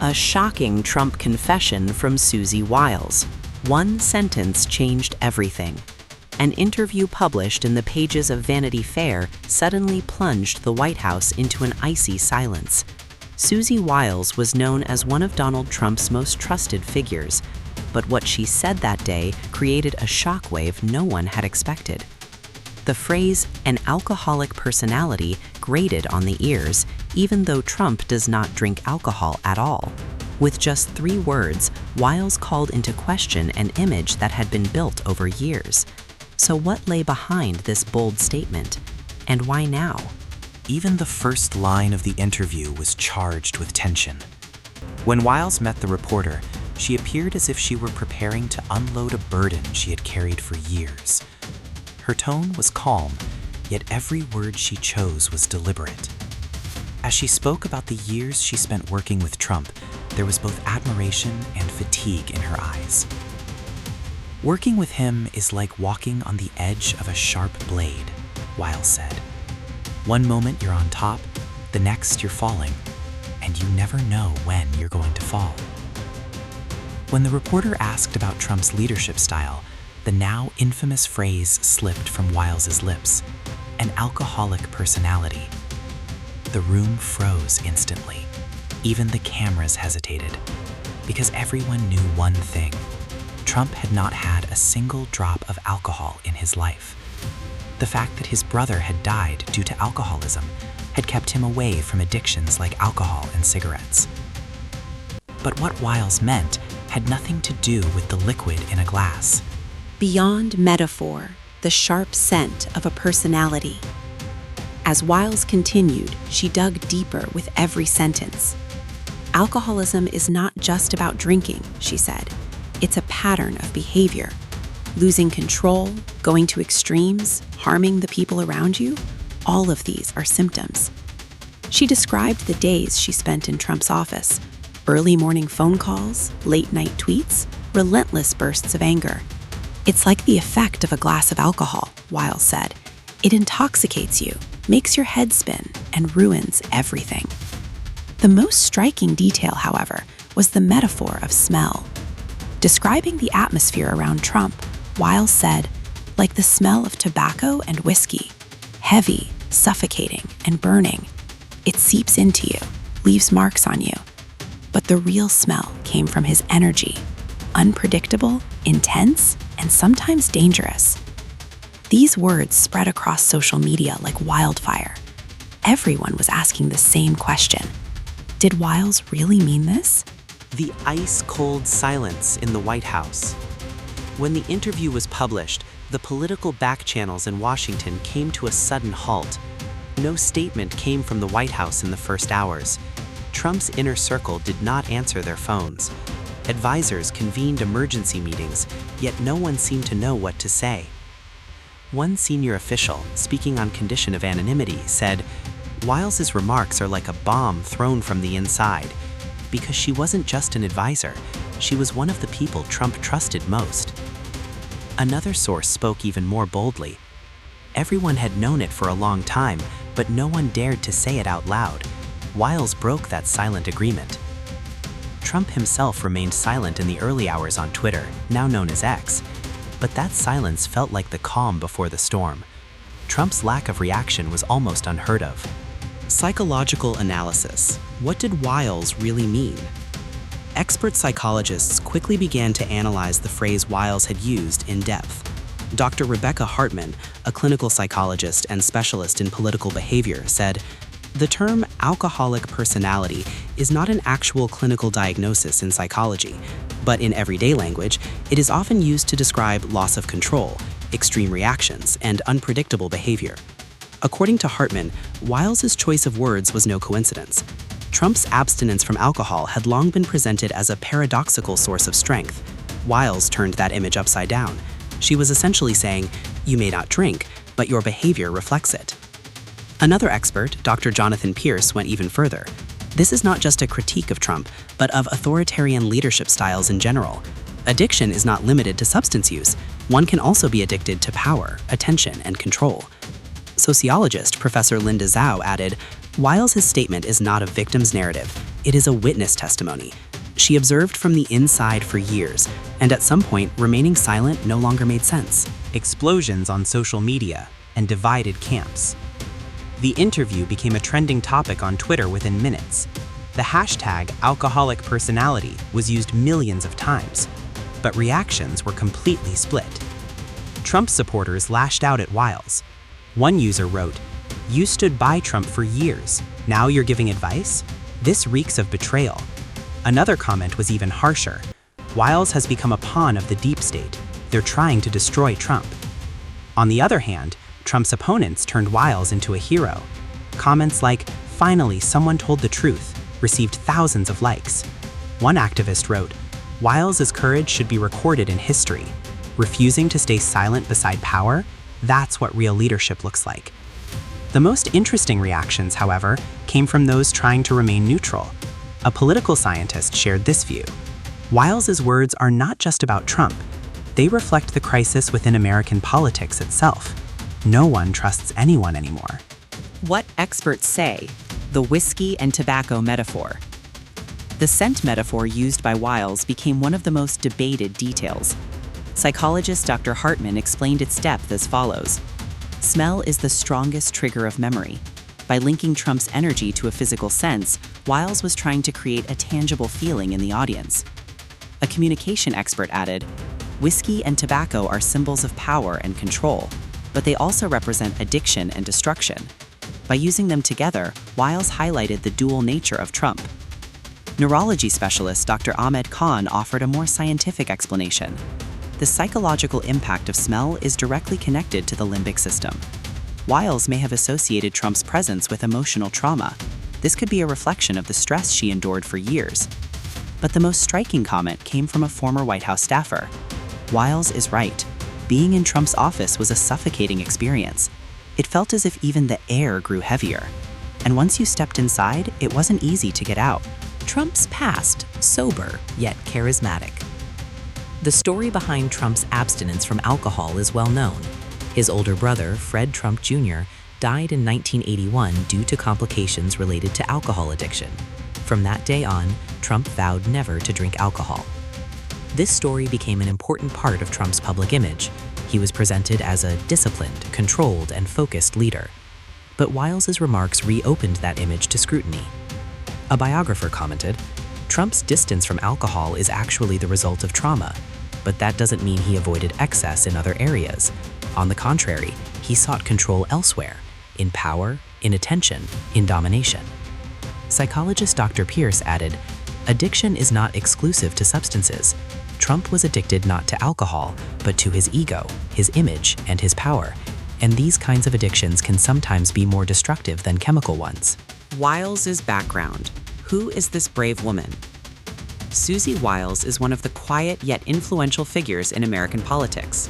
A shocking Trump confession from Susie Wiles. One sentence changed everything. An interview published in the pages of Vanity Fair suddenly plunged the White House into an icy silence. Susie Wiles was known as one of Donald Trump's most trusted figures, but what she said that day created a shockwave no one had expected. The phrase, "an alcoholic personality," grated on the ears, even though Trump does not drink alcohol at all. With just 3 words, Wiles called into question an image that had been built over years. So what lay behind this bold statement? And why now? Even the first line of the interview was charged with tension. When Wiles met the reporter, she appeared as if she were preparing to unload a burden she had carried for years. Her tone was calm, yet every word she chose was deliberate. As she spoke about the years she spent working with Trump, there was both admiration and fatigue in her eyes. "Working with him is like walking on the edge of a sharp blade," Wiles said. "One moment you're on top, the next you're falling, and you never know when you're going to fall." When the reporter asked about Trump's leadership style, the now infamous phrase slipped from Wiles's lips: "an alcoholic personality." The room froze instantly. Even the cameras hesitated, because everyone knew one thing: Trump had not had a single drop of alcohol in his life. The fact that his brother had died due to alcoholism had kept him away from addictions like alcohol and cigarettes. But what Wiles meant had nothing to do with the liquid in a glass. Beyond metaphor, the sharp scent of a personality. As Wiles continued, she dug deeper with every sentence. "Alcoholism is not just about drinking," she said. "It's a pattern of behavior. Losing control, going to extremes, harming the people around you, all of these are symptoms." She described the days she spent in Trump's office: early morning phone calls, late night tweets, relentless bursts of anger. "It's like the effect of a glass of alcohol," Wiles said. "It intoxicates you, makes your head spin, and ruins everything." The most striking detail, however, was the metaphor of smell. Describing the atmosphere around Trump, Wiles said, "like the smell of tobacco and whiskey, heavy, suffocating, and burning. It seeps into you, leaves marks on you." But the real smell came from his energy, unpredictable, intense, and sometimes dangerous. These words spread across social media like wildfire. Everyone was asking the same question: did Wiles really mean this? The ice-cold silence in the White House. When the interview was published, the political backchannels in Washington came to a sudden halt. No statement came from the White House in the first hours. Trump's inner circle did not answer their phones. Advisors convened emergency meetings, yet no one seemed to know what to say. One senior official, speaking on condition of anonymity, said, "Wiles's remarks are like a bomb thrown from the inside," because she wasn't just an advisor, she was one of the people Trump trusted most. Another source spoke even more boldly. Everyone had known it for a long time, but no one dared to say it out loud. Wiles broke that silent agreement. Trump himself remained silent in the early hours on Twitter, now known as X, but that silence felt like the calm before the storm. Trump's lack of reaction was almost unheard of. Psychological analysis. What did Wiles really mean? Expert psychologists quickly began to analyze the phrase Wiles had used in depth. Dr. Rebecca Hartman, a clinical psychologist and specialist in political behavior, said, "The term alcoholic personality is not an actual clinical diagnosis in psychology, but in everyday language, it is often used to describe loss of control, extreme reactions, and unpredictable behavior." According to Hartman, Wiles's choice of words was no coincidence. Trump's abstinence from alcohol had long been presented as a paradoxical source of strength. Wiles turned that image upside down. She was essentially saying, "You may not drink, but your behavior reflects it." Another expert, Dr. Jonathan Pierce, went even further. This is not just a critique of Trump, but of authoritarian leadership styles in general. Addiction is not limited to substance use. One can also be addicted to power, attention, and control. Sociologist Professor Linda Zhao added, "Wiles's statement is not a victim's narrative. It is a witness testimony. She observed from the inside for years, and at some point, remaining silent no longer made sense. Explosions on social media and divided camps. The interview became a trending topic on Twitter within minutes. The hashtag alcoholic personality was used millions of times, but reactions were completely split. Trump supporters lashed out at Wiles. One user wrote, "You stood by Trump for years. Now you're giving advice? This reeks of betrayal." Another comment was even harsher. Wiles has become a pawn of the deep state. They're trying to destroy Trump. On the other hand, Trump's opponents turned Wiles into a hero. Comments like, "Finally, someone told the truth," received thousands of likes. One activist wrote, "Wiles's courage should be recorded in history. Refusing to stay silent beside power, that's what real leadership looks like." The most interesting reactions, however, came from those trying to remain neutral. A political scientist shared this view. Wiles's words are not just about Trump. They reflect the crisis within American politics itself. No one trusts anyone anymore. What experts say, the whiskey and tobacco metaphor. The scent metaphor used by Wiles became one of the most debated details. Psychologist Dr. Hartman explained its depth as follows. Smell is the strongest trigger of memory. By linking Trump's energy to a physical sense, Wiles was trying to create a tangible feeling in the audience. A communication expert added, "Whiskey and tobacco are symbols of power and control, but they also represent addiction and destruction." By using them together, Wiles highlighted the dual nature of Trump. Neurology specialist Dr. Ahmed Khan offered a more scientific explanation. The psychological impact of smell is directly connected to the limbic system. Wiles may have associated Trump's presence with emotional trauma. This could be a reflection of the stress she endured for years. But the most striking comment came from a former White House staffer. Wiles is right. Being in Trump's office was a suffocating experience. It felt as if even the air grew heavier. And once you stepped inside, it wasn't easy to get out. Trump's past, sober yet charismatic. The story behind Trump's abstinence from alcohol is well known. His older brother, Fred Trump Jr., died in 1981 due to complications related to alcohol addiction. From that day on, Trump vowed never to drink alcohol. This story became an important part of Trump's public image. He was presented as a disciplined, controlled, and focused leader. But Wiles's remarks reopened that image to scrutiny. A biographer commented, "Trump's distance from alcohol is actually the result of trauma, but that doesn't mean he avoided excess in other areas. On the contrary, he sought control elsewhere, in power, in attention, in domination." Psychologist Dr. Pierce added, "Addiction is not exclusive to substances. Trump was addicted not to alcohol, but to his ego, his image, and his power. And these kinds of addictions can sometimes be more destructive than chemical ones." Wiles's background. Who is this brave woman? Susie Wiles is one of the quiet yet influential figures in American politics.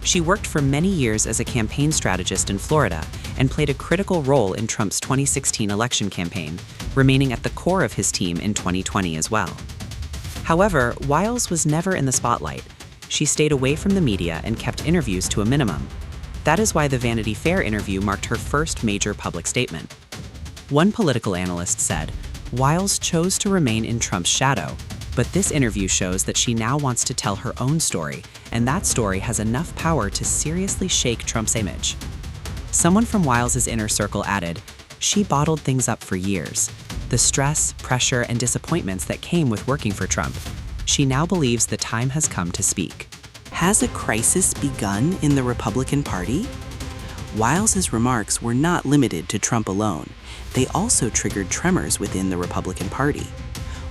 She worked for many years as a campaign strategist in Florida and played a critical role in Trump's 2016 election campaign, remaining at the core of his team in 2020 as well. However, Wiles was never in the spotlight. She stayed away from the media and kept interviews to a minimum. That is why the Vanity Fair interview marked her first major public statement. One political analyst said, "Wiles chose to remain in Trump's shadow, but this interview shows that she now wants to tell her own story, and that story has enough power to seriously shake Trump's image." Someone from Wiles's inner circle added, "She bottled things up for years. The stress, pressure, and disappointments that came with working for Trump. She now believes the time has come to speak." Has a crisis begun in the Republican Party? Wiles's remarks were not limited to Trump alone. They also triggered tremors within the Republican Party.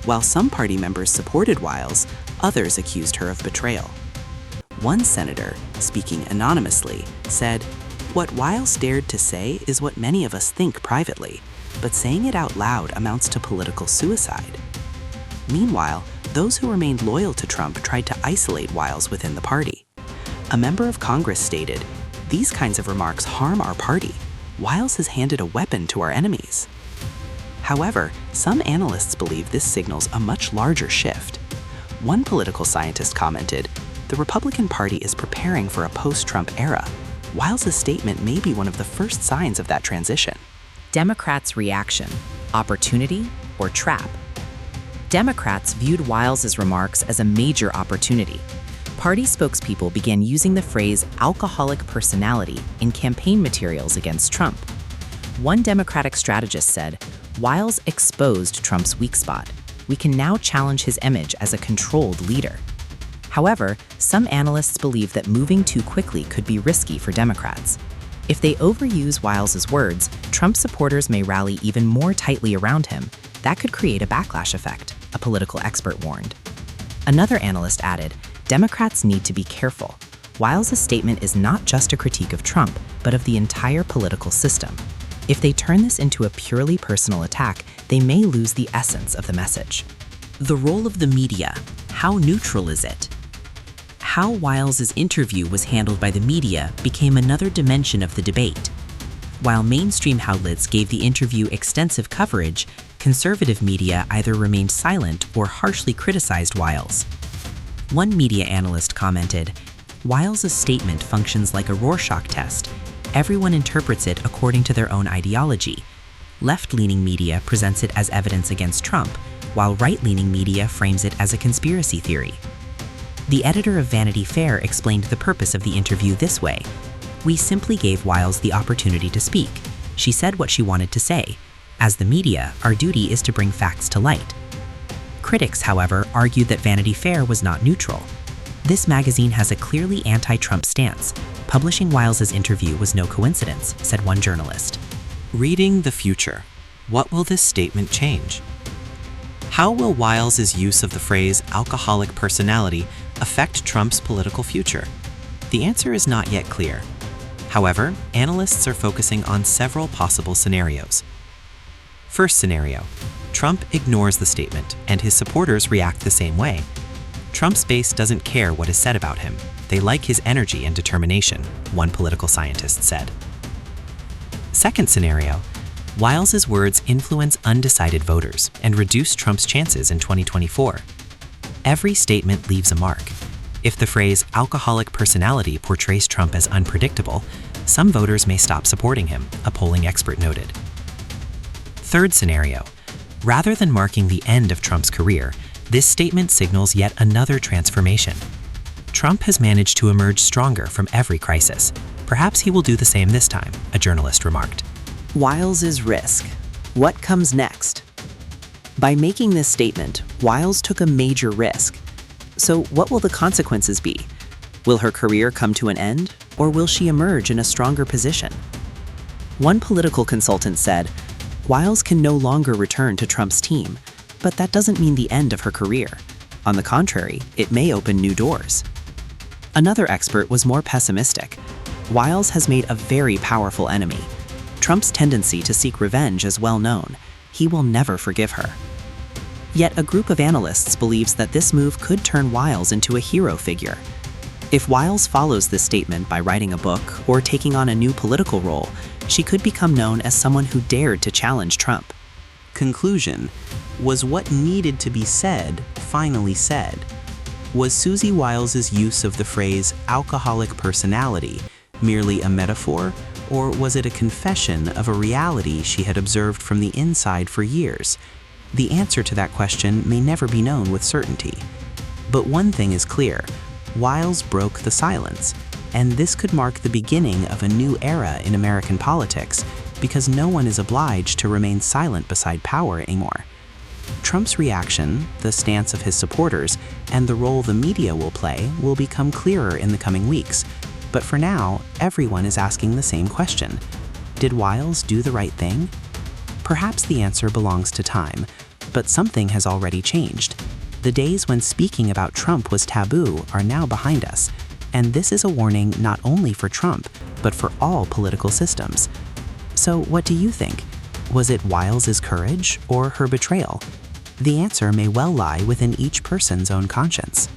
While some party members supported Wiles, others accused her of betrayal. One senator, speaking anonymously, said, "What Wiles dared to say is what many of us think privately, but saying it out loud amounts to political suicide." Meanwhile, those who remained loyal to Trump tried to isolate Wiles within the party. A member of Congress stated, "These kinds of remarks harm our party. Wiles has handed a weapon to our enemies." However, some analysts believe this signals a much larger shift. One political scientist commented, "The Republican Party is preparing for a post-Trump era. Wiles's statement may be one of the first signs of that transition." Democrats' reaction, opportunity or trap? Democrats viewed Wiles' remarks as a major opportunity. Party spokespeople began using the phrase alcoholic personality in campaign materials against Trump. One Democratic strategist said, "Wiles exposed Trump's weak spot. We can now challenge his image as a controlled leader." However, some analysts believe that moving too quickly could be risky for Democrats. If they overuse Wiles' words, Trump supporters may rally even more tightly around him. That could create a backlash effect, a political expert warned. Another analyst added, Democrats need to be careful. Wiles' statement is not just a critique of Trump, but of the entire political system. If they turn this into a purely personal attack, they may lose the essence of the message. The role of the media. How neutral is it? How Wiles' interview was handled by the media became another dimension of the debate. While mainstream outlets gave the interview extensive coverage, conservative media either remained silent or harshly criticized Wiles. One media analyst commented, "Wiles' statement functions like a Rorschach test. Everyone interprets it according to their own ideology. Left-leaning media presents it as evidence against Trump, while right-leaning media frames it as a conspiracy theory." The editor of Vanity Fair explained the purpose of the interview this way. "We simply gave Wiles the opportunity to speak. She said what she wanted to say. As the media, our duty is to bring facts to light." Critics, however, argued that Vanity Fair was not neutral. "This magazine has a clearly anti-Trump stance. Publishing Wiles' interview was no coincidence," said one journalist. Reading the future. What will this statement change? How will Wiles' use of the phrase alcoholic personality affect Trump's political future? The answer is not yet clear. However, analysts are focusing on several possible scenarios. First scenario, Trump ignores the statement and his supporters react the same way. Trump's base doesn't care what is said about him. They like his energy and determination, one political scientist said. Second scenario, Wiles' words influence undecided voters and reduce Trump's chances in 2024. Every statement leaves a mark. If the phrase alcoholic personality portrays Trump as unpredictable, some voters may stop supporting him, a polling expert noted. Third scenario, rather than marking the end of Trump's career, this statement signals yet another transformation. Trump has managed to emerge stronger from every crisis. Perhaps he will do the same this time, a journalist remarked. Wiles' risk. What comes next? By making this statement, Wiles took a major risk. So what will the consequences be? Will her career come to an end, or will she emerge in a stronger position? One political consultant said, Wiles can no longer return to Trump's team, but that doesn't mean the end of her career. On the contrary, it may open new doors. Another expert was more pessimistic. Wiles has made a very powerful enemy. Trump's tendency to seek revenge is well known. He will never forgive her. Yet a group of analysts believes that this move could turn Wiles into a hero figure. If Wiles follows this statement by writing a book or taking on a new political role, she could become known as someone who dared to challenge Trump. Conclusion. Was what needed to be said finally said? Was Susie Wiles' use of the phrase alcoholic personality merely a metaphor, or was it a confession of a reality she had observed from the inside for years? The answer to that question may never be known with certainty. But one thing is clear, Wiles broke the silence, and this could mark the beginning of a new era in American politics because no one is obliged to remain silent beside power anymore. Trump's reaction, the stance of his supporters, and the role the media will play will become clearer in the coming weeks. But for now, everyone is asking the same question. Did Wiles do the right thing? Perhaps the answer belongs to time, but something has already changed. The days when speaking about Trump was taboo are now behind us, and this is a warning not only for Trump, but for all political systems. So what do you think? Was it Wiles' courage or her betrayal? The answer may well lie within each person's own conscience.